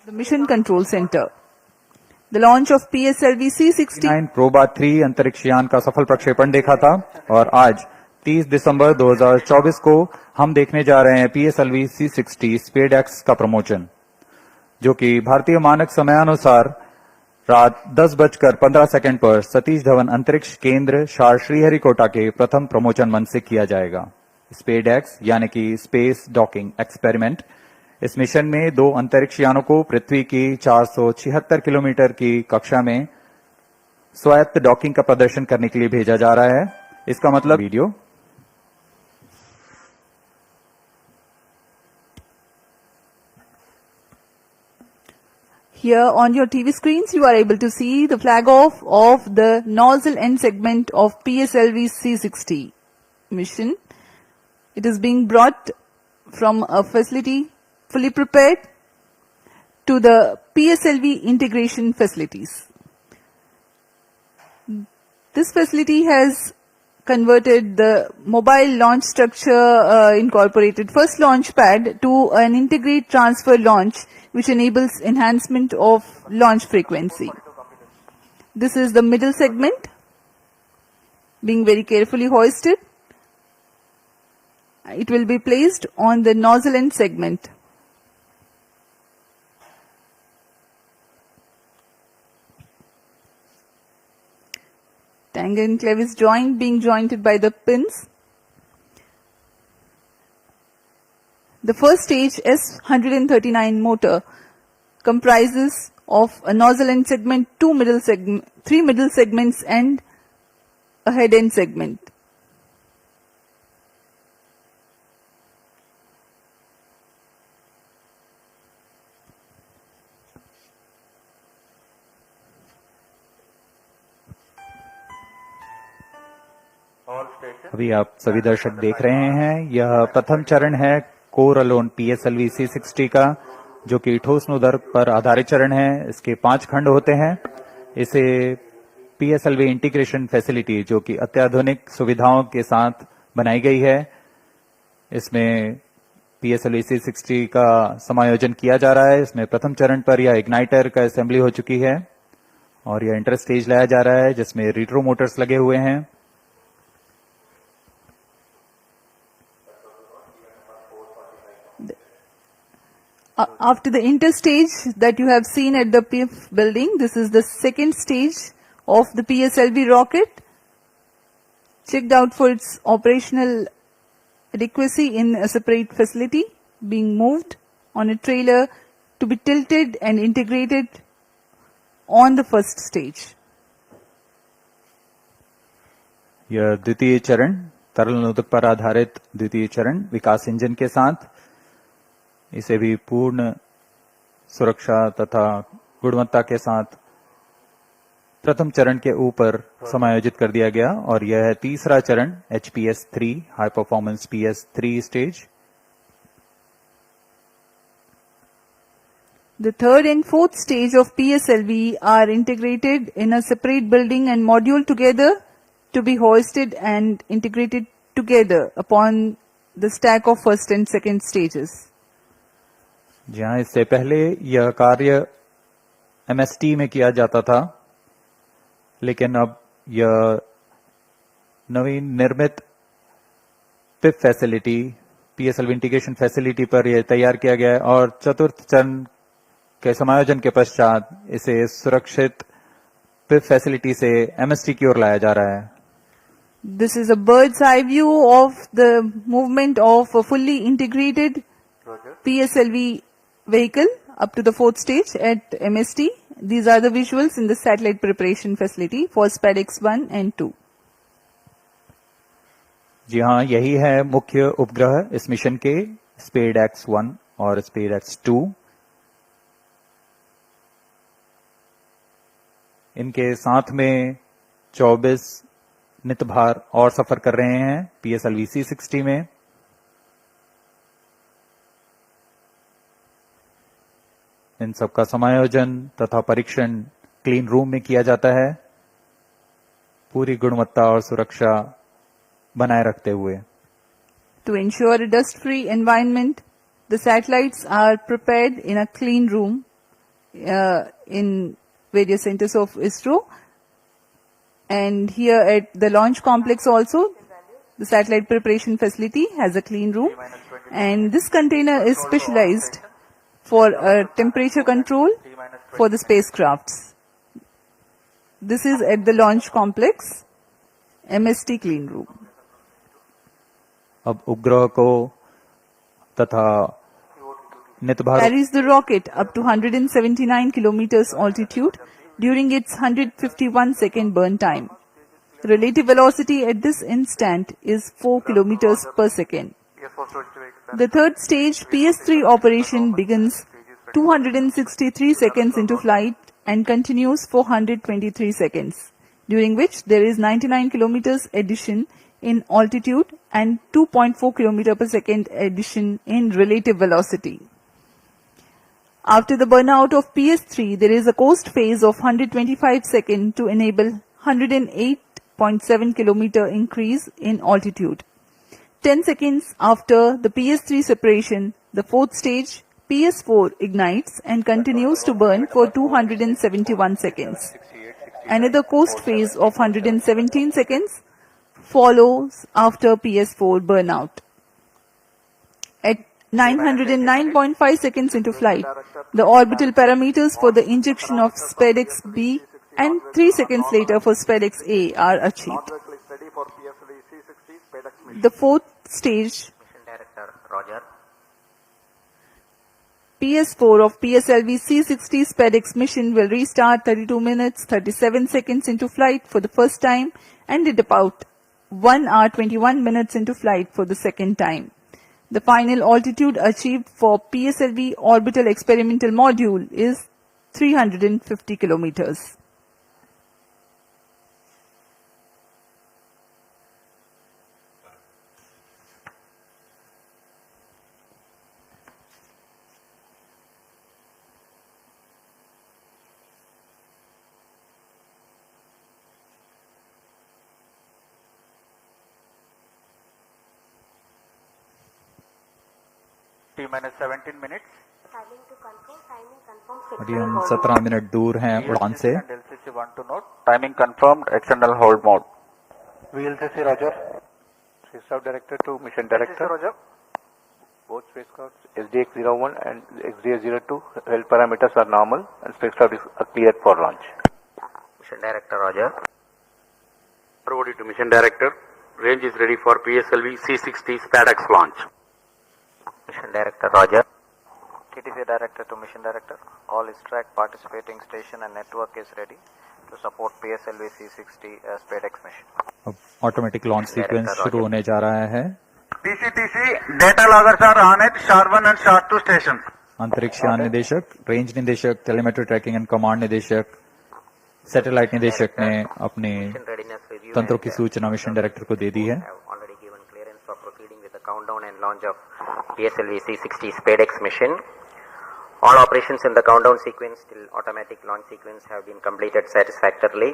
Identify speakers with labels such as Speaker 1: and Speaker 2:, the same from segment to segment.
Speaker 1: the Mission Control Center. The launch of PSLV C-60
Speaker 2: PROBA 3 अंतरिक्ष यान का सफल प्रक्षेपण देखा था और आज 30 दिसंबर 2024 को हम देखने जा रहे हैं PSLV C-60 स्पेडएक्स का प्रमोशन, जो कि भारतीय मानक समयानुसार रात 10:15 पर सतीश धवन अंतरिक्ष केंद्र शार श्रीहरिकोटा के प्रथम प्रमोशन मंच से किया जाएगा। स्पेडएक्स यानी कि स्पेस डॉकिंग एक्सपेरिमेंट, इस मिशन में 2 अंतरिक्ष यानों को पृथ्वी की 476 किलोमीटर की कक्षा में स्वायत्त डॉकिंग का प्रदर्शन करने के लिए भेजा जा रहा है। इसका मतलब video
Speaker 1: Here on your TV screens, you are able to see the flag off of the nozzle end segment of PSLV C-60 mission. It is being brought from a facility fully prepared to the PSLV integration facilities. This facility has converted the mobile launch structure incorporated first launch pad to an integrate transfer launch, which enables enhancement of launch frequency. This is the middle segment being very carefully hoisted. It will be placed on the nozzle end segment. Tangle and clevis joint being jointed by the pins. The first stage S139 motor comprises of a nozzle end segment, 3 middle segments and a head end segment.
Speaker 2: अभी आप सभी दर्शक देख रहे हैं, यह प्रथम चरण है कोर अलोन PSLV C-60 का, जो कि ठोस नोदर पर आधारित चरण है। इसके 5 खंड होते हैं। इसे PSLV इंटीग्रेशन फैसिलिटी, जो कि अत्याधुनिक सुविधाओं के साथ बनाई गई है, इसमें PSLV C-60 का समायोजन किया जा रहा है। इसमें प्रथम चरण पर यह इग्नाइटर का असेंबली हो चुकी है और यह इंटर स्टेज लाया जा रहा है, जिसमें रिट्रो मोटर्स लगे हुए हैं।
Speaker 1: After the interstage that you have seen at the PIF building, this is the second stage of the PSLV rocket, checked out for its operational adequacy in a separate facility, being moved on a trailer to be tilted and integrated on the first stage.
Speaker 2: यह द्वितीय चरण, तरल नोदक पर आधारित द्वितीय चरण विकास engine के साथ, इसे भी पूर्ण सुरक्षा तथा गुणवत्ता के साथ प्रथम चरण के ऊपर समायोजित कर दिया गया और यह है तीसरा चरण HPS-3 high performance PS-3 stage.
Speaker 1: The third and fourth stage of PSLV are integrated in a separate building and module together to be hoisted and integrated together upon the stack of first and second stages.
Speaker 2: जहां इससे पहले यह कार्य MST में किया जाता था, लेकिन अब यह नवीन निर्मित PIF facility, PSLV integration facility पर यह तैयार किया गया है और चतुर्थ चरण के समायोजन के पश्चात इसे सुरक्षित PIF फैसिलिटी से MST की ओर लाया जा रहा है।
Speaker 1: This is a bird's eye view of the movement of a fully integrated PSLV vehicle up to the fourth stage at MST. These are the visuals in the satellite preparation facility for SpaceX-1 and 2.
Speaker 2: जी हाँ, यही है मुख्य उपग्रह इस mission के, SpaceX-1 और SpaceX-2। इनके साथ में 24 नित भार और सफर कर रहे हैं PSLV C-60 में। इन सबका समायोजन तथा परीक्षण क्लीन रूम में किया जाता है, पूरी गुणवत्ता और सुरक्षा बनाए रखते हुए।
Speaker 1: To ensure a dust-free environment, the satellites are prepared in a clean room in various centers of ISRO. And here at the launch complex also, the satellite preparation facility has a clean room. And this container is specialized for temperature control for the spacecrafts. This is at the launch complex, MST clean room.
Speaker 2: अब उपग्रह को तथा नित Bharat
Speaker 1: Carries the rocket up to 179 kilometers altitude during its 151 second burn time. Relative velocity at this instant is 4 kilometers per second. The third stage PS3 operation begins 263 seconds into flight and continues for 123 seconds, during which there is 99 kilometers addition in altitude and 2.4 km per second addition in relative velocity. After the burnout of PS3, there is a coast phase of 125 seconds to enable 108.7 km increase in altitude. 10 seconds after the PS3 separation, the fourth stage, PS4, ignites and continues to burn for 271 seconds. Another coast phase of 117 seconds follows after PS4 burnout. At 909.5 seconds into flight, the orbital parameters for the injection of SpaceX B and 3 seconds later for SpaceX A are achieved. The fourth stage,
Speaker 3: Mission Director Roger.
Speaker 1: PS4 of PSLV C60 SpaceX mission will restart 32 minutes 37 seconds into flight for the first time and at about 1 hour 21 minutes into flight for the second time. The final altitude achieved for PSLV orbital experimental module is 350 kilometers.
Speaker 4: T-minus 17 minutes.
Speaker 3: Timing to confirm. Timing confirmed.
Speaker 2: अभी हम 17 minute दूर हैं उड़ान से.
Speaker 4: And LCC 1 to note. Timing confirmed. External hold mode. VLCC Roger. Spacecraft Director to Mission Director. Roger. Both spacecrafts SDX-01 and XDX-02 health parameters are normal and spacecraft is cleared for launch.
Speaker 3: Mission Director Roger.
Speaker 5: Forwarded to Mission Director. Range is ready for PSLV C60 SpaceX launch.
Speaker 3: Mission Director Roger.
Speaker 6: TTC Director to Mission Director. All ISTRAC participating station and network is ready to support PSLV C60 SpaceX mission.
Speaker 2: अब automatic launch sequence शुरू होने जा रहा है.
Speaker 4: TCTC data loggers are on at SHAR-1 and SHAR-2 stations.
Speaker 2: अंतरिक्ष यान निदेशक, range निदेशक, टेलीमेट्री ट्रैकिंग एंड कमांड निदेशक, सैटेलाइट निदेशक ने अपने
Speaker 3: Mission readiness review.
Speaker 2: तंत्रों
Speaker 3: and,
Speaker 2: की सूचना मिशन डायरेक्टर को दे दी है.
Speaker 3: have already given clearance for proceeding with the countdown and launch of PSLV C60 SpaceX mission. All operations in the countdown sequence till automatic launch sequence have been completed satisfactorily.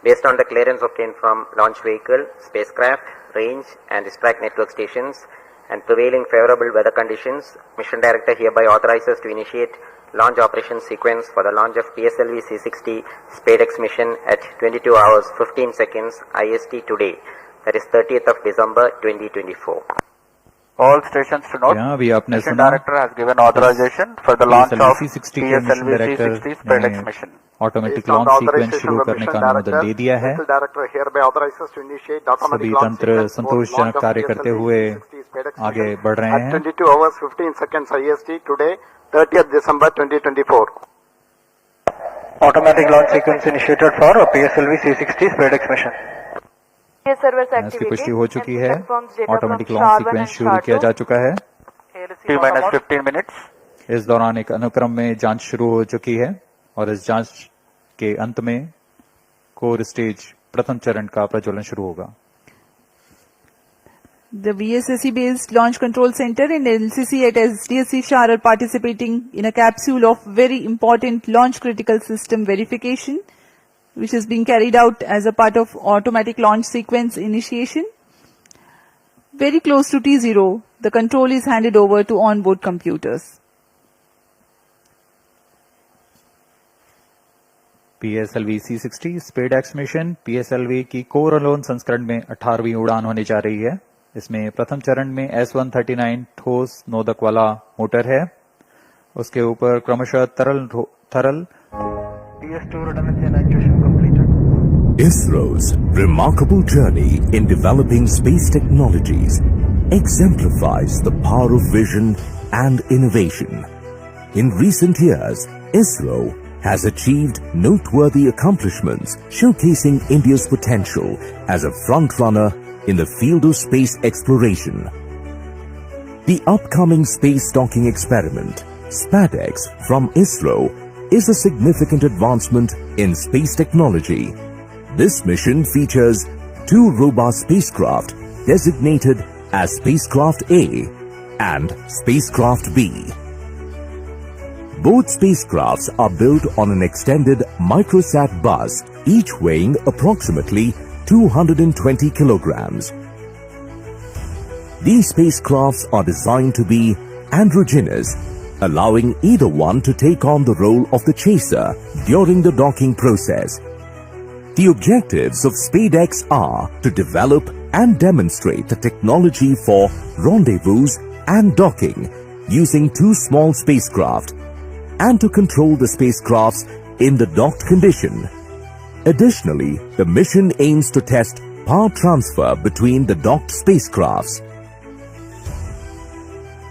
Speaker 3: Based on the clearance obtained from launch vehicle, spacecraft, range and ISTRAC network stations and prevailing favorable weather conditions, Mission Director hereby authorizes to initiate launch operation sequence for the launch of PSLV C60 SpaceX mission at 22 hours 15 seconds IST today, that is 30th of December 2024.
Speaker 4: All stations to note.
Speaker 2: यहाँ अभी आपने
Speaker 4: Mission
Speaker 2: सुना
Speaker 4: Director has given authorization for the launch of
Speaker 2: C60 के mission
Speaker 4: PSLV
Speaker 2: director
Speaker 4: C60 SpaceX
Speaker 2: ने
Speaker 4: mission.
Speaker 2: Automatic launch sequence शुरू करने का अनुमोदन दे दिया है. सभी तंत्र संतोषजनक कार्य करते हुए आगे बढ़ रहे हैं.
Speaker 7: 22 hours 15 seconds IST today, 30th December 2024.
Speaker 4: Automatic launch sequence initiated for PSLV C60 SpaceX mission.
Speaker 2: इसकी पुष्टि हो चुकी है. ऑटोमेटिक लॉन्च सीक्वेंस शुरू किया जा चुका है.
Speaker 4: T-minus 15 minutes.
Speaker 2: इस दौरान एक अनुक्रम में जांच शुरू हो चुकी है और इस जांच के अंत में कोर स्टेज प्रथम चरण का प्रज्वलन शुरू होगा.
Speaker 1: The VSSC based Launch Control Center and LCC at SDSC SHAR are participating in a capsule of very important launch critical system verification, which is being carried out as a part of automatic launch sequence initiation. Very close to T0, the control is handed over to onboard computers.
Speaker 2: PSLV C60 SpaDeX mission PSLV की core alone संस्करण में 18वीं उड़ान होने जा रही है। इसमें प्रथम चरण में S139 ठोस नोदक वाला मोटर है। उसके ऊपर क्रमशः तरल
Speaker 4: DS2 redundancy and actuation completed.
Speaker 8: ISRO's remarkable journey in developing space technologies exemplifies the power of vision and innovation. In recent years, ISRO has achieved noteworthy accomplishments showcasing India's potential as a frontrunner in the field of space exploration. The upcoming space docking experiment, SpaceX from ISRO, is a significant advancement in space technology. This mission features two robust spacecraft designated as Spacecraft A and Spacecraft B. Both spacecrafts are built on an extended microsat bus, each weighing approximately 220 kilograms. These spacecrafts are designed to be androgynous, allowing either one to take on the role of the chaser during the docking process. The objectives of SpaceX are to develop and demonstrate the technology for rendezvous and docking using two small spacecraft, and to control the spacecrafts in the docked condition. Additionally, the mission aims to test power transfer between the docked spacecrafts.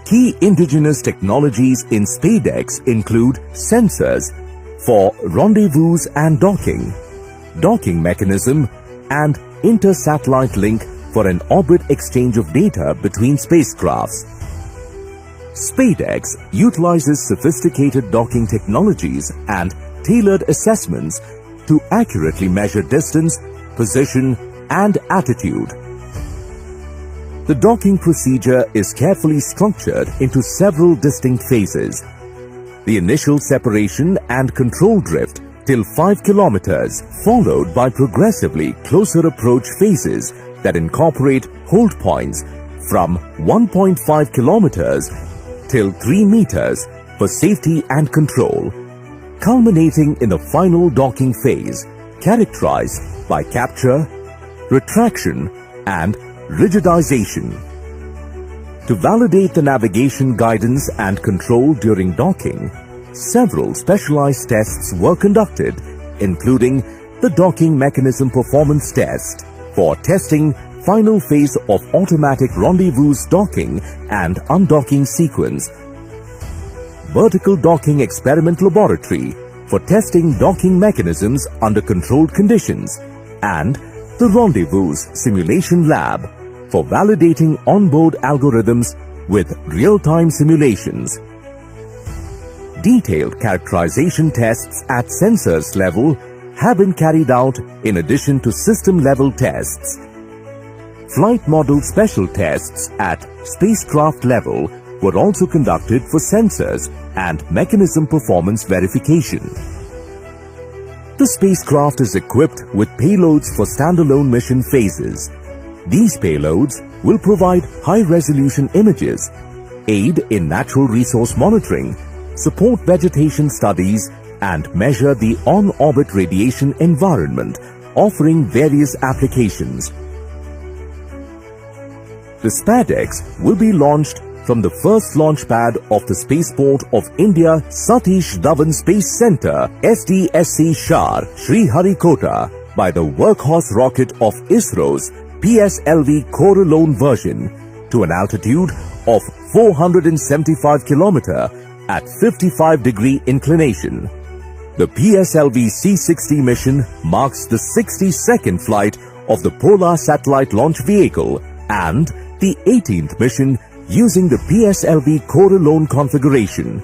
Speaker 8: Key indigenous technologies in SpaceX include sensors for rendezvous and docking mechanism, and inter-satellite link for an orbit exchange of data between spacecrafts. SpaceX utilizes sophisticated docking technologies and tailored assessments to accurately measure distance, position, and attitude. The docking procedure is carefully structured into several distinct phases. The initial separation and control drift till 5 kilometers, followed by progressively closer approach phases that incorporate hold points from 1.5 kilometers till 3 meters for safety and control, culminating in the final docking phase characterized by capture, retraction, and rigidization. To validate the navigation guidance and control during docking, several specialized tests were conducted, including the docking mechanism performance test for testing final phase of automatic rendezvous docking and undocking sequence, vertical docking experiment laboratory for testing docking mechanisms under controlled conditions, and the rendezvous simulation lab for validating onboard algorithms with real-time simulations. Detailed characterization tests at sensors level have been carried out in addition to system-level tests. Flight model special tests at spacecraft level were also conducted for sensors and mechanism performance verification. The spacecraft is equipped with payloads for standalone mission phases. These payloads will provide high-resolution images, aid in natural resource monitoring, support vegetation studies, and measure the on-orbit radiation environment, offering various applications. The SpaceX will be launched from the first launch pad of the Spaceport of India Satish Dhawan Space Center, SDSC Shar, Sriharikota, by the workhorse rocket of ISRO's PSLV core alone version to an altitude of 475 km at 55-degree inclination. The PSLV C60 mission marks the 62nd flight of the Polar Satellite Launch Vehicle and the 18th mission using the PSLV core alone configuration.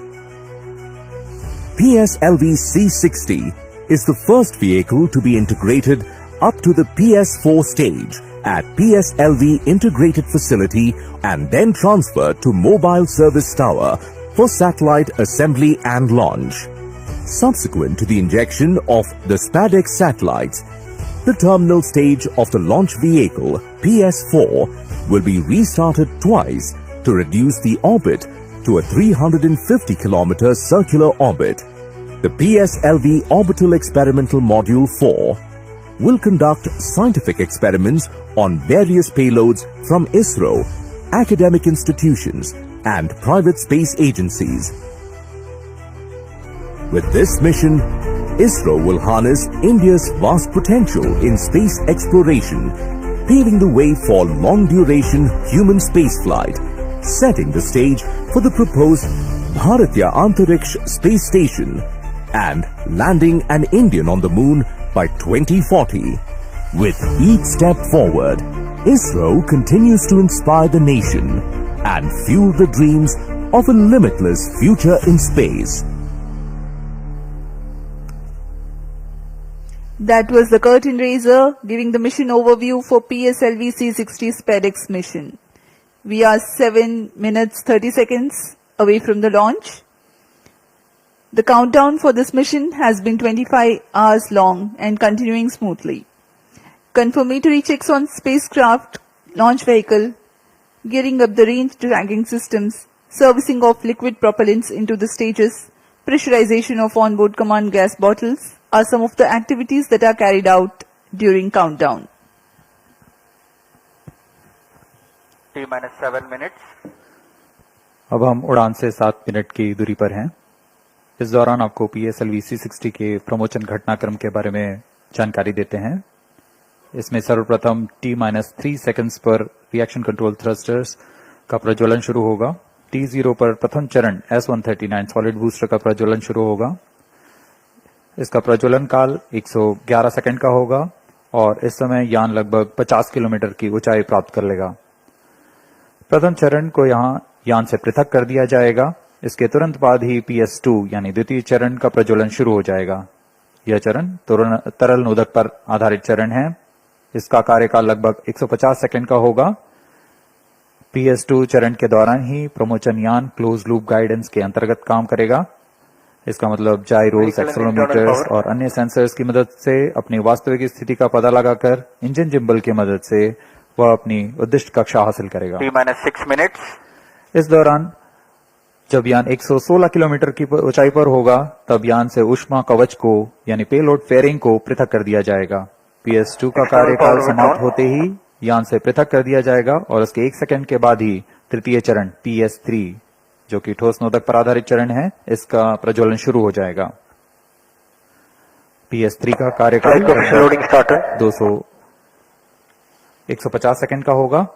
Speaker 8: PSLV C60 is the first vehicle to be integrated up to the PS4 stage at PSLV Integrated Facility and then transferred to Mobile Service Tower for satellite assembly and launch. Subsequent to the injection of the SpaceX satellites, the terminal stage of the launch vehicle, PS4, will be restarted twice to reduce the orbit to a 350 km circular orbit. The PSLV Orbital Experimental Module 4 will conduct scientific experiments on various payloads from ISRO, academic institutions, and private space agencies. With this mission, ISRO will harness India's vast potential in space exploration, paving the way for long-duration human spaceflight, setting the stage for the proposed Bharatya Antariksh Space Station and landing an Indian on the moon by 2040. With each step forward, ISRO continues to inspire the nation and fuel the dreams of a limitless future in space.
Speaker 1: That was the curtain raiser giving the mission overview for PSLV C60 SpaceX mission. We are 7 minutes 30 seconds away from the launch. The countdown for this mission has been 25 hours long and continuing smoothly. Confirmatory checks on spacecraft, launch vehicle, gearing up the range tracking systems, servicing of liquid propellants into the stages, pressurization of onboard command gas bottles are some of the activities that are carried out during countdown.
Speaker 4: T minus 7 minutes.
Speaker 2: अब हम उड़ान से 7 minute की दूरी पर हैं। इस दौरान आपको PSLV C60 के प्रमोशन घटनाक्रम के बारे में जानकारी देते हैं। इसमें सर्वप्रथम T-3 सेकंड्स पर रिएक्शन कंट्रोल थ्रस्टर्स का प्रज्वलन शुरू होगा। T0 पर प्रथम चरण S139 सॉलिड बूस्टर का प्रज्वलन शुरू होगा। इसका प्रज्वलन काल 111 सेकंड का होगा और इस समय यान लगभग 50 किलोमीटर की ऊंचाई प्राप्त कर लेगा। प्रथम चरण को यहां यान से पृथक कर दिया जाएगा। इसके तुरंत बाद ही PS2 यानी द्वितीय चरण का प्रज्वलन शुरू हो जाएगा। यह चरण तरल नोदक पर आधारित चरण है। इसका कार्यकाल लगभग 150 सेकंड का होगा। PS2 चरण के दौरान ही प्रमोशन यान क्लोज लूप गाइडेंस के अंतर्गत काम करेगा। इसका मतलब जाइरोस, एक्सेलेरोमीटर्स और अन्य सेंसर्स की मदद से अपनी वास्तविक स्थिति का पता लगाकर इंजन जिम्बल की मदद से वह अपनी उद्दिष्ट कक्षा हासिल करेगा।
Speaker 4: T-6 minutes.
Speaker 2: इस दौरान जब यान 116 किलोमीटर की ऊंचाई पर होगा तब यान से ऊष्मा कवच को यानी पेलोड फेयरिंग को पृथक कर दिया जाएगा। PS2 का कार्यकाल समाप्त होते ही यान से पृथक कर दिया जाएगा और उसके 1 सेकंड के बाद ही तृतीय चरण PS3 जो कि ठोस नोदक पर आधारित चरण है, इसका प्रज्वलन शुरू हो जाएगा। PS3 का कार्यकाल 150 सेकंड का होगा।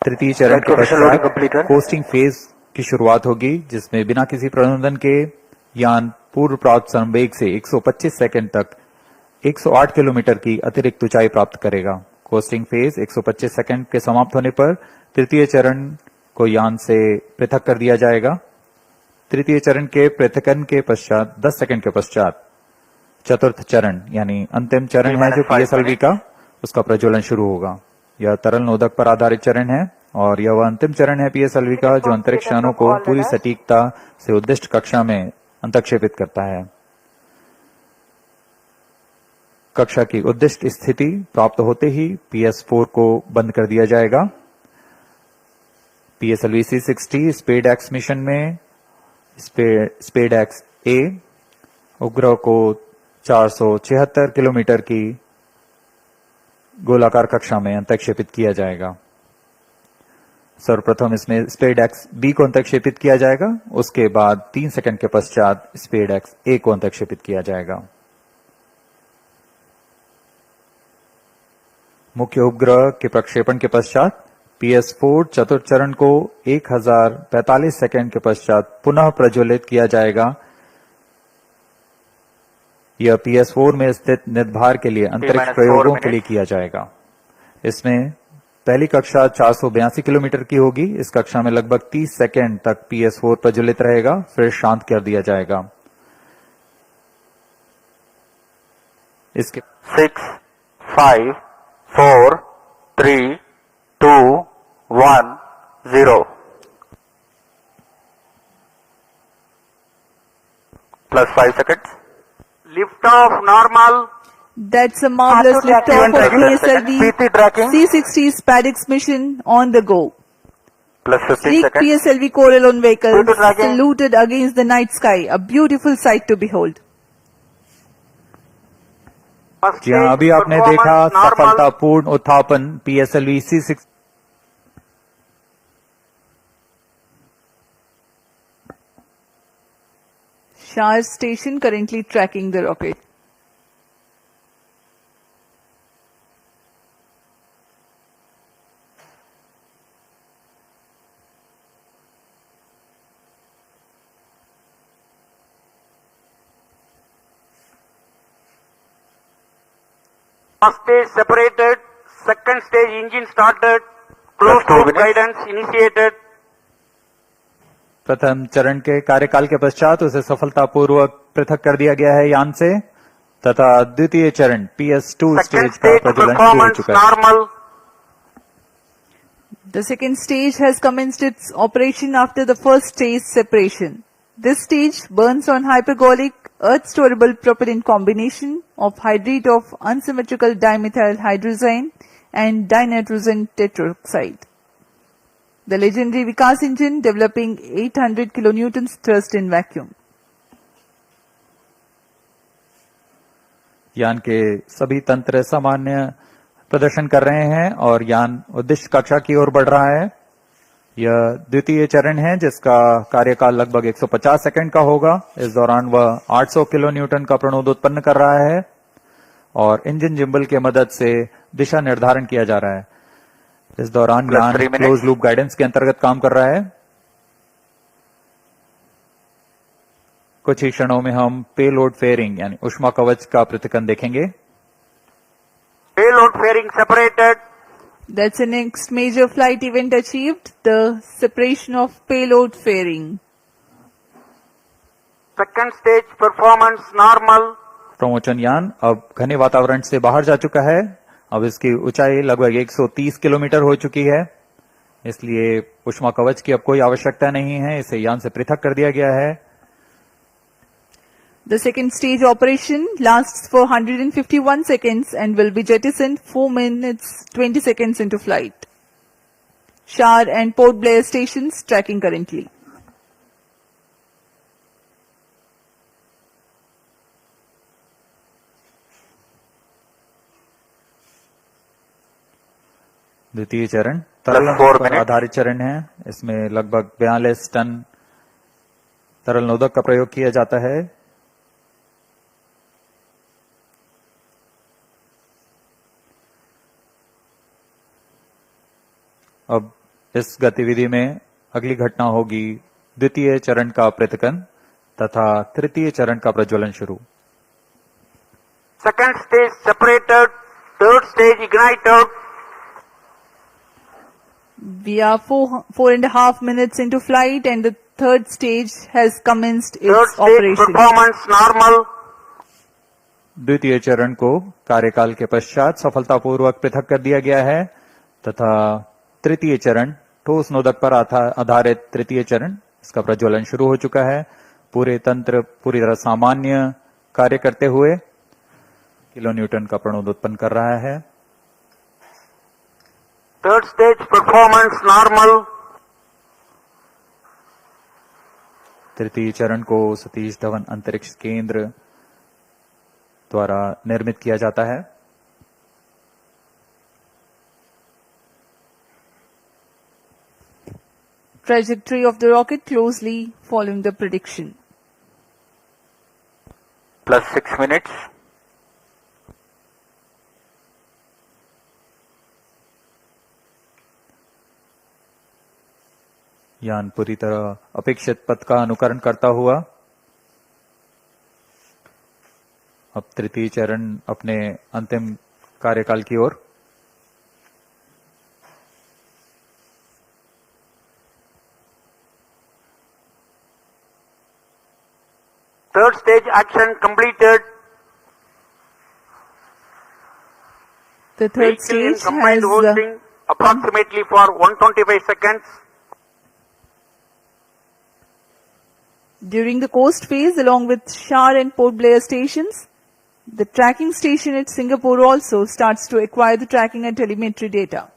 Speaker 2: तृतीय चरण के पश्चात कोस्टिंग फेज की शुरुआत होगी, जिसमें बिना किसी प्रबंधन के यान पूर्व प्राप्त संवेग से 125 सेकंड तक 108 किलोमीटर की अतिरिक्त ऊंचाई प्राप्त करेगा। कोस्टिंग फेज 125 सेकंड के समाप्त होने पर तृतीय चरण को यान से पृथक कर दिया जाएगा। तृतीय चरण के पृथकन के पश्चात 10 सेकंड के पश्चात चतुर्थ चरण यानी अंतिम चरण है जो PSLV का, उसका प्रज्वलन शुरू होगा। यह तरल नोदक पर आधारित चरण है और यह वह अंतिम चरण है PSLV का जो अंतरिक्ष यानों को पूरी सटीकता से उद्दिष्ट कक्षा में अंतक्षेपित करता है। कक्षा की उद्दिष्ट स्थिति प्राप्त होते ही PS4 को बंद कर दिया जाएगा। PSLV C60 स्पेडएक्स मिशन में स्पेडएक्स A उपग्रह को 476 किलोमीटर की गोलाकार कक्षा में अंतक्षेपित किया जाएगा। सर्वप्रथम इसमें स्पेडएक्स B को अंतक्षेपित किया जाएगा, उसके बाद 3 सेकंड के पश्चात स्पेडएक्स A को अंतक्षेपित किया जाएगा। मुख्य उपग्रह के प्रक्षेपण के पश्चात PS4 चतुर्थ चरण को 1045 सेकंड के पश्चात पुनः प्रज्वलित किया जाएगा। यह PS4 में स्थित निदभार के लिए अंतरिक्ष प्रयोगों के लिए किया जाएगा। इसमें पहली कक्षा 482 किलोमीटर की होगी। इस कक्षा में लगभग 30 सेकंड तक PS4 प्रज्वलित रहेगा, फिर शांत कर दिया जाएगा। इसके
Speaker 4: 6, 5, 4, 3, 2, 1, 0. Plus 5 seconds.
Speaker 5: Lift off normal.
Speaker 1: That's a marvelous liftoff of PSLV C60 SpaceX mission on the go.
Speaker 4: Plus 15
Speaker 1: Sleek
Speaker 4: seconds.
Speaker 1: PSLV Corelon vehicle
Speaker 4: Due to tracking.
Speaker 1: saluted against the night sky. A beautiful sight to behold.
Speaker 7: First
Speaker 2: जी हाँ,
Speaker 7: stage
Speaker 2: अभी आपने देखा
Speaker 7: performance normal.
Speaker 2: सफलतापूर्ण उत्थापन PSLV C6
Speaker 1: Shar station currently tracking the rocket.
Speaker 5: First stage separated, second stage engine started,
Speaker 4: Plus
Speaker 5: closed
Speaker 4: 2
Speaker 5: loop
Speaker 4: minutes.
Speaker 5: guidance initiated.
Speaker 2: प्रथम चरण के कार्यकाल के पश्चात उसे सफलतापूर्वक पृथक कर दिया गया है यान से तथा द्वितीय चरण PS2
Speaker 5: Second
Speaker 2: स्टेज का
Speaker 5: stage
Speaker 2: प्रज्वलन शुरू हो
Speaker 5: performance
Speaker 2: चुका है।
Speaker 5: normal.
Speaker 1: The second stage has commenced its operation after the first stage separation. This stage burns on hypergolic earth-storable propellant combination of hydride of unsymmetrical dimethyl hydrazine and dinitrogen tetroxide. The legendary Vikas engine developing 800 kilonewtons thrust in vacuum.
Speaker 2: यान के सभी तंत्र सामान्य प्रदर्शन कर रहे हैं और यान उद्दिष्ट कक्षा की ओर बढ़ रहा है। यह द्वितीय चरण है जिसका कार्यकाल लगभग 150 सेकंड का होगा। इस दौरान वह 800 किलो न्यूटन का प्रणोद उत्पन्न कर रहा है और इंजन जिम्बल की मदद से दिशा निर्धारण किया जा रहा है। इस दौरान
Speaker 4: Plus
Speaker 2: यान
Speaker 4: 3 minutes.
Speaker 2: क्लोज लूप गाइडेंस के अंतर्गत काम कर रहा है। कुछ ही क्षणों में हम पेलोड फेयरिंग यानी ऊष्मा कवच का पृथक्करण देखेंगे।
Speaker 5: Payload fairing separated.
Speaker 1: That's the next major flight event achieved, the separation of payload fairing.
Speaker 5: Second stage performance normal.
Speaker 2: प्रमोचन यान अब घने वातावरण से बाहर जा चुका है। अब इसकी ऊंचाई लगभग 130 किलोमीटर हो चुकी है, इसलिए ऊष्मा कवच की अब कोई आवश्यकता नहीं है। इसे यान से पृथक कर दिया गया है।
Speaker 1: The second stage operation lasts for 151 seconds and will be jettisoned 4 minutes 20 seconds into flight. Shar and Port Blair stations tracking currently.
Speaker 2: द्वितीय चरण तरल
Speaker 4: 4
Speaker 2: पर
Speaker 4: minutes.
Speaker 2: आधारित चरण है। इसमें लगभग 42 टन तरल नोदक का प्रयोग किया जाता है। अब इस गतिविधि में अगली घटना होगी द्वितीय चरण का पृथक्करण तथा तृतीय चरण का प्रज्वलन शुरू।
Speaker 5: Second stage separated, third stage ignited.
Speaker 1: We are 4.5 minutes into flight and the third stage has commenced
Speaker 5: Third
Speaker 1: its
Speaker 5: stage
Speaker 1: operation.
Speaker 5: performance normal.
Speaker 2: द्वितीय चरण को कार्यकाल के पश्चात सफलतापूर्वक पृथक कर दिया गया है तथा तृतीय चरण ठोस नोदक पर आधारित तृतीय चरण इसका प्रज्वलन शुरू हो चुका है। पूरे तंत्र पूरी तरह सामान्य कार्य करते हुए किलो न्यूटन का प्रणोद उत्पन्न कर रहा है।
Speaker 5: Third stage performance normal.
Speaker 2: तृतीय चरण को सतीश धवन अंतरिक्ष केंद्र द्वारा निर्मित किया जाता है।
Speaker 1: Trajectory of the rocket closely following the prediction.
Speaker 4: Plus 6 minutes.
Speaker 2: यान पूरी तरह अपेक्षित पथ का अनुकरण करता हुआ अब तृतीय चरण अपने अंतिम कार्यकाल की ओर।
Speaker 5: Third stage action completed.
Speaker 1: The third
Speaker 5: Vehicle in
Speaker 1: stage
Speaker 5: combined
Speaker 1: has
Speaker 5: hosting approximately for 125 seconds.
Speaker 1: during the coast phase along with Shar and Port Blair stations. The tracking station at Singapore also starts to acquire the tracking and telemetry data.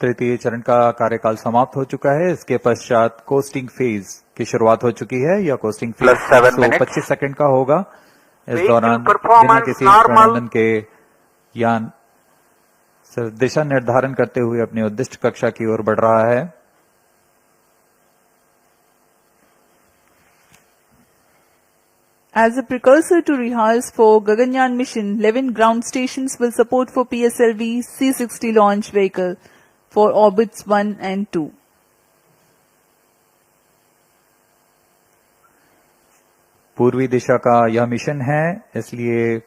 Speaker 2: तृतीय चरण का कार्यकाल समाप्त हो चुका है। इसके पश्चात कोस्टिंग फेज की शुरुआत हो चुकी है। यह costing phase
Speaker 4: Plus 7 minutes.
Speaker 2: 25 second का होगा। इस
Speaker 5: Vehicle
Speaker 2: दौरान बिना
Speaker 5: performance
Speaker 2: किसी
Speaker 5: normal.
Speaker 2: प्रणोदन के यान दिशा निर्धारण करते हुए अपनी उद्दिष्ट कक्षा की ओर बढ़ रहा है।
Speaker 1: As a precursor to rehearse for Gaganyaan mission, 11 ground stations will support for PSLV C-60 launch vehicle for orbits 1 and 2.
Speaker 2: पूर्वी दिशा का यह मिशन है, इसलिए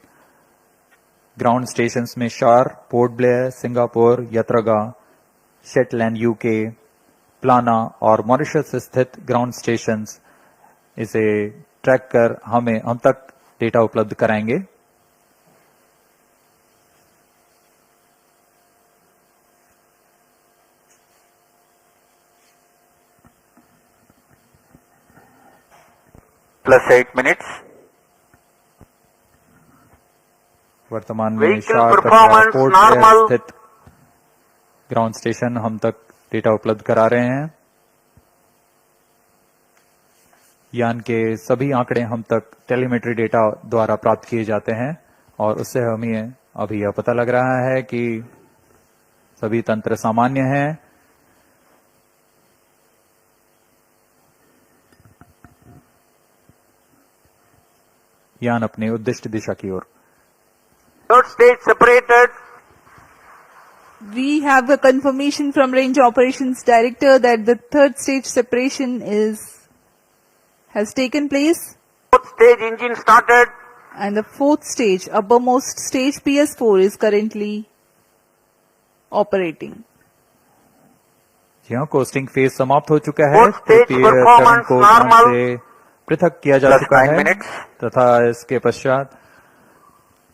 Speaker 2: ग्राउंड स्टेशंस में शार, पोर्ट ब्लेयर, सिंगापुर, यत्रगा, शेटलैंड यूके, प्लाना और मॉरिशस स्थित ग्राउंड स्टेशंस इसे ट्रैक कर हम तक डेटा उपलब्ध कराएंगे।
Speaker 4: Plus 8 minutes.
Speaker 2: वर्तमान में
Speaker 5: Vehicle
Speaker 2: शार तथा
Speaker 5: performance
Speaker 2: पोर्ट
Speaker 5: normal.
Speaker 2: ब्लेयर स्थित ग्राउंड स्टेशन हम तक डेटा उपलब्ध करा रहे हैं। यान के सभी आंकड़े हम तक टेलीमेट्री डेटा द्वारा प्राप्त किए जाते हैं और उससे हमें अभी यह पता लग रहा है कि सभी तंत्र सामान्य हैं। यान अपने उद्दिष्ट दिशा की ओर।
Speaker 5: Third stage separated.
Speaker 1: We have a confirmation from Range Operations Director that the third stage separation has taken place,
Speaker 5: Fourth stage engine started.
Speaker 1: and the fourth stage, uppermost stage PS4 is currently operating.
Speaker 2: यहाँ costing phase समाप्त हो चुका है।
Speaker 5: Fourth stage
Speaker 2: तृतीय चरण
Speaker 5: performance
Speaker 2: को ध्यान
Speaker 5: normal.
Speaker 2: से पृथक किया जा
Speaker 4: Plus
Speaker 2: चुका
Speaker 4: 9
Speaker 2: है
Speaker 4: minutes.
Speaker 2: तथा इसके पश्चात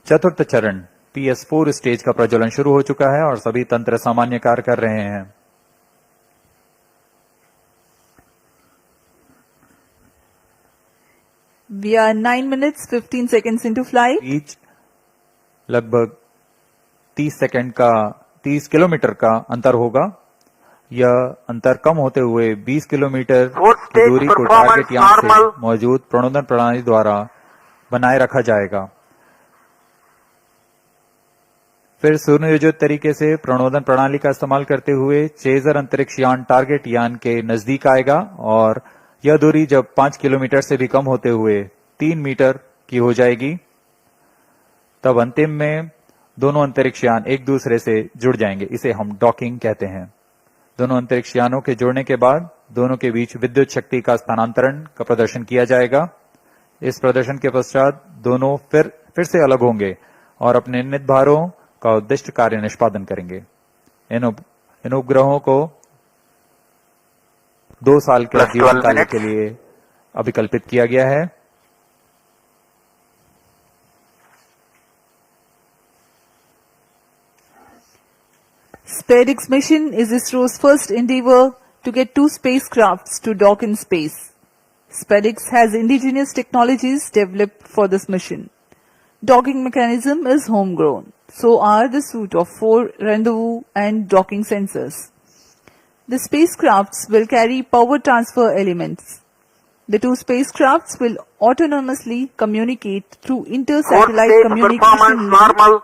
Speaker 2: चतुर्थ चरण PS4 स्टेज का प्रज्वलन शुरू हो चुका है और सभी तंत्र सामान्य कार्य कर रहे हैं।
Speaker 1: We are 9 minutes 15 seconds into flight.
Speaker 2: बीच लगभग 30 किलोमीटर का अंतर होगा। यह अंतर कम होते हुए 20 किलोमीटर
Speaker 5: Fourth
Speaker 2: की
Speaker 5: stage
Speaker 2: दूरी को
Speaker 5: performance
Speaker 2: टारगेट यान से
Speaker 5: normal.
Speaker 2: मौजूद प्रणोदन प्रणाली द्वारा बनाए रखा जाएगा। फिर सुनियोजित तरीके से प्रणोदन प्रणाली का इस्तेमाल करते हुए चेजर अंतरिक्ष यान टारगेट यान के नजदीक आएगा और यह दूरी जब 5 किलोमीटर से भी कम होते हुए 3 मीटर की हो जाएगी, तब अंतिम में दोनों अंतरिक्ष यान एक दूसरे से जुड़ जाएंगे। इसे हम डॉकिंग कहते हैं। दोनों अंतरिक्ष यानों के जुड़ने के बाद दोनों के बीच विद्युत शक्ति का स्थानांतरण का प्रदर्शन किया जाएगा। इस प्रदर्शन के पश्चात दोनों फिर से अलग होंगे और अपने नियत भारों का उद्दिष्ट कार्य निष्पादन करेंगे। इन उपग्रहों को 2 साल के
Speaker 4: Plus
Speaker 2: जीवन
Speaker 4: 12
Speaker 2: काल
Speaker 4: minutes.
Speaker 2: के लिए अभिकल्पित किया गया है।
Speaker 1: SpaceX mission is ISRO's first endeavor to get 2 spacecrafts to dock in space. SpaceX has indigenous technologies developed for this mission. Docking mechanism is homegrown. So are the suite of 4 rendezvous and docking sensors. The spacecrafts will carry power transfer elements. The 2 spacecrafts will autonomously communicate through
Speaker 5: Fourth
Speaker 1: inter-satellite
Speaker 5: stage
Speaker 1: communication
Speaker 5: performance
Speaker 1: unit,
Speaker 5: normal.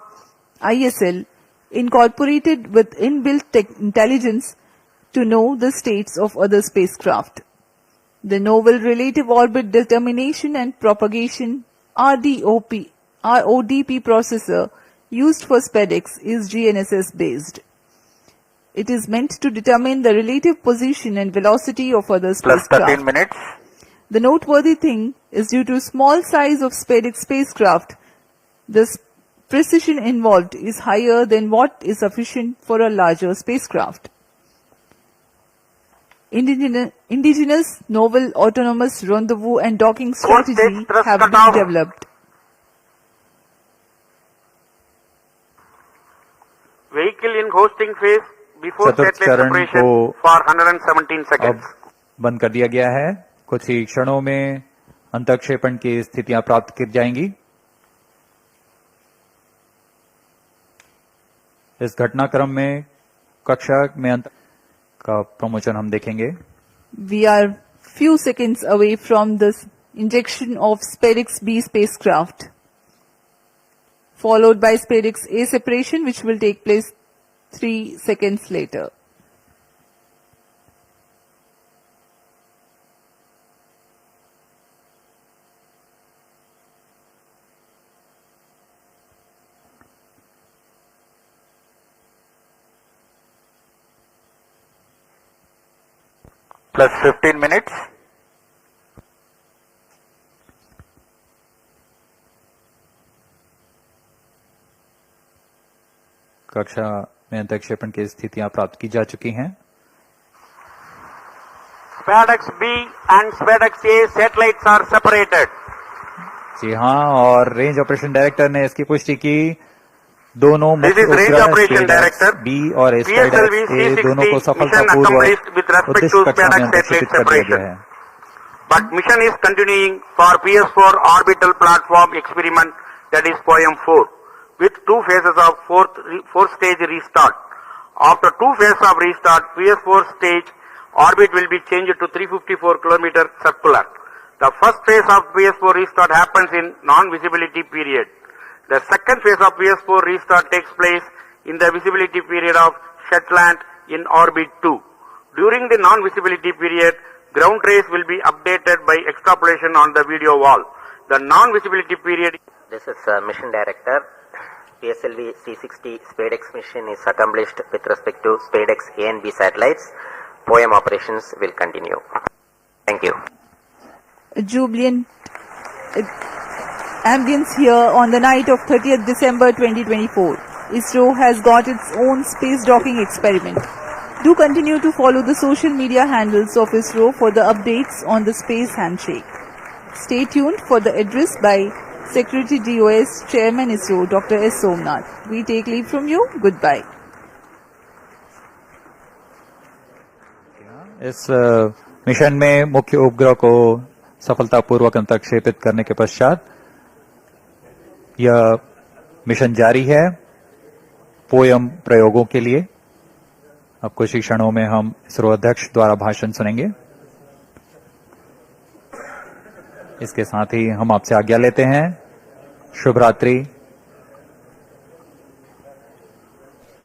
Speaker 1: ISL, incorporated with inbuilt intelligence to know the states of other spacecraft. The Novel Relative Orbit Determination and Propagation RODP processor used for SpaceX is GNSS based. It is meant to determine the relative position and velocity of other
Speaker 4: Plus
Speaker 1: spacecraft.
Speaker 4: 13 minutes.
Speaker 1: The noteworthy thing is due to small size of SpaceX spacecraft, the precision involved is higher than what is sufficient for a larger spacecraft. Indigenous novel autonomous rendezvous and docking
Speaker 5: Fourth
Speaker 1: strategy
Speaker 5: stage thrust
Speaker 1: have been
Speaker 5: cutoff.
Speaker 1: developed.
Speaker 5: Vehicle in hosting phase before
Speaker 2: चतुर्थ
Speaker 5: satellite
Speaker 2: चरण
Speaker 5: separation
Speaker 2: को
Speaker 5: for 117
Speaker 2: अब
Speaker 5: seconds.
Speaker 2: बंद कर दिया गया है। कुछ ही क्षणों में अंतक्षेपण की स्थितियां प्राप्त की जाएंगी। इस घटनाक्रम में कक्षा में अंत का प्रमोशन हम देखेंगे।
Speaker 1: We are few seconds away from the injection of SpaceX B spacecraft, followed by SpaceX A separation, which will take place 3 seconds later.
Speaker 4: Plus 15 minutes.
Speaker 2: कक्षा में अंतक्षेपण की स्थितियां प्राप्त की जा चुकी हैं।
Speaker 5: SpaceX B and SpaceX A satellites are separated.
Speaker 2: जी हाँ, और रेंज ऑपरेशन डायरेक्टर ने इसकी पुष्टि की। दोनों
Speaker 5: This is Range Operation Director.
Speaker 2: B और
Speaker 5: PSLV
Speaker 2: ए दोनों को
Speaker 5: C60 mission
Speaker 2: सफलतापूर्वक
Speaker 5: accomplished with respect
Speaker 2: उद्देश्य
Speaker 5: to
Speaker 2: कक्षा में
Speaker 5: SpaceX
Speaker 2: अंतक्षेपित
Speaker 5: satellite
Speaker 2: कर दिया गया
Speaker 5: separation.
Speaker 2: है।
Speaker 5: But mission is continuing for PS4 orbital platform experiment, that is POEM-4, with 2 phases of fourth stage restart. After 2 phases of restart, PS4 stage orbit will be changed to 354 km circular. The first phase of PS4 restart happens in non-visibility period. The second phase of PS4 restart takes place in the visibility period of Shetland in orbit 2. During the non-visibility period, ground trace will be updated by extrapolation on the video wall. The non-visibility period.
Speaker 3: This is Mission Director. PSLV C60 SpaceX mission is accomplished with respect to SpaceX A and B satellites. POEM operations will continue. Thank you.
Speaker 1: A jubilant ambience here on the night of 30th December 2024. ISRO has got its own space docking experiment. Do continue to follow the social media handles of ISRO for the updates on the space handshake. Stay tuned for the address by Secretary DOS, Chairman ISRO, Dr. S. Somnath. We take leave from you. Goodbye.
Speaker 2: इस mission में मुख्य उपग्रह को सफलतापूर्वक अंतक्षेपित करने के पश्चात यह मिशन जारी है पोयम प्रयोगों के लिए। अब कुछ ही क्षणों में हम इसरो अध्यक्ष द्वारा भाषण सुनेंगे। इसके साथ ही हम आपसे आज्ञा लेते हैं। शुभ रात्रि।